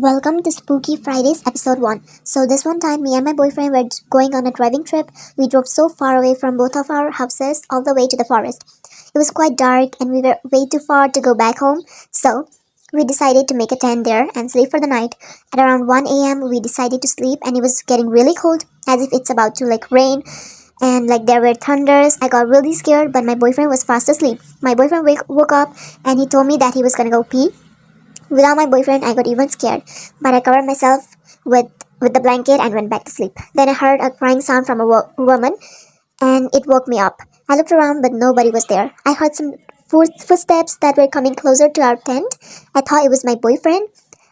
Welcome to Spooky Fridays episode 1. So this one time me and my boyfriend were going on a driving trip. We drove so far away from both of our houses all the way to the forest. It was quite dark and we were way too far to go back home. So we decided to make a tent there and sleep for the night. At around 1 a.m. we decided to sleep and it was getting really cold as if it's about to rain. And there were thunders. I got really scared but my boyfriend was fast asleep. My boyfriend woke up and he told me that he was gonna go pee. Without my boyfriend, I got even scared, but I covered myself with the blanket and went back to sleep. Then I heard a crying sound from a woman, and it woke me up. I looked around, but nobody was there. I heard some footsteps that were coming closer to our tent. I thought it was my boyfriend.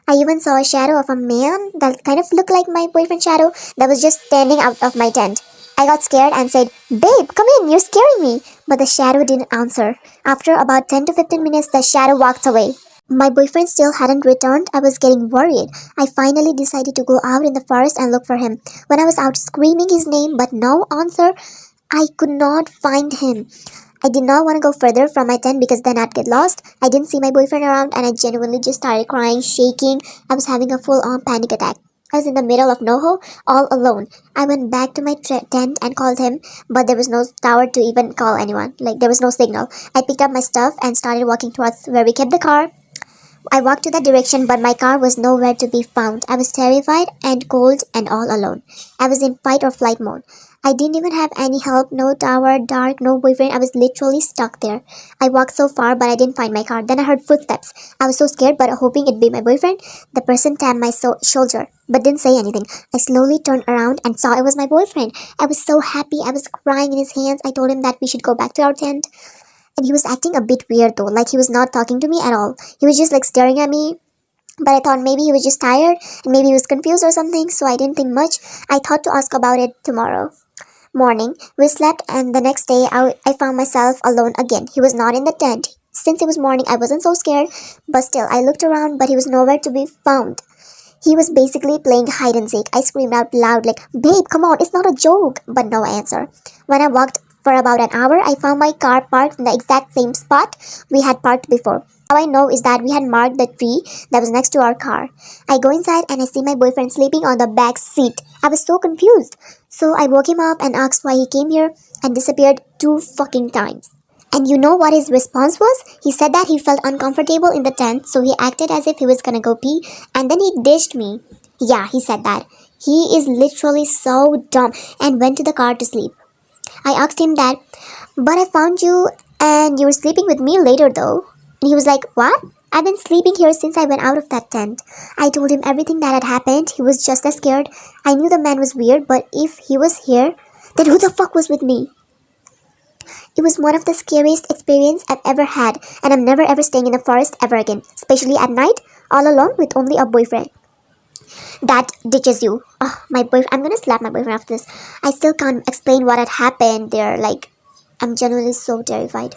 I even saw a shadow of a man that kind of looked like my boyfriend's shadow that was just standing out of my tent. I got scared and said, "Babe, come in, you're scaring me." But the shadow didn't answer. After about 10 to 15 minutes, the shadow walked away. My boyfriend still hadn't returned. I was getting worried. I finally decided to go out in the forest and look for him. When I was out screaming his name but no answer, I could not find him. I did not want to go further from my tent because then I'd get lost. I didn't see my boyfriend around and I genuinely just started crying, shaking. I was having a full-on panic attack. I was in the middle of NoHo, all alone. I went back to my tent and called him, but there was no tower to even call anyone. There was no signal. I picked up my stuff and started walking towards where we kept the car. I walked to that direction, but my car was nowhere to be found. I was terrified and cold and all alone. I was in fight or flight mode. I didn't even have any help, no tower, dark, no boyfriend. I was literally stuck there. I walked so far, but I didn't find my car. Then I heard footsteps. I was so scared, but hoping it'd be my boyfriend. The person tapped my shoulder, but didn't say anything. I slowly turned around and saw it was my boyfriend. I was so happy. I was crying in his hands. I told him that we should go back to our tent. And he was acting a bit weird though, he was not talking to me at all. He was just staring at me. But I thought maybe he was just tired and maybe he was confused or something, so I didn't think much. I thought to ask about it tomorrow morning. We slept and the next day I found myself alone again. He was not in the tent. Since it was morning, I wasn't so scared, but still, I looked around but he was nowhere to be found. He was basically playing hide and seek. I screamed out loud "Babe, come on, it's not a joke," but no answer. When I walked for about an hour, I found my car parked in the exact same spot we had parked before. How I know is that we had marked the tree that was next to our car. I go inside and I see my boyfriend sleeping on the back seat. I was so confused. So I woke him up and asked why he came here and disappeared 2 fucking times. And you know what his response was? He said that he felt uncomfortable in the tent, so he acted as if he was gonna go pee, and then he dished me. Yeah, he said that. He is literally so dumb and went to the car to sleep. I asked him that, "But I found you and you were sleeping with me later though." And he was like, "What? I've been sleeping here since I went out of that tent." I told him everything that had happened. He was just as scared. I knew the man was weird, but if he was here, then who the fuck was with me? It was one of the scariest experiences I've ever had, and I'm never ever staying in the forest ever again, especially at night, all alone with only a boyfriend that ditches you. Oh, my boyfriend, I'm gonna slap my boyfriend after this. I still can't explain what had happened there. I'm genuinely so terrified.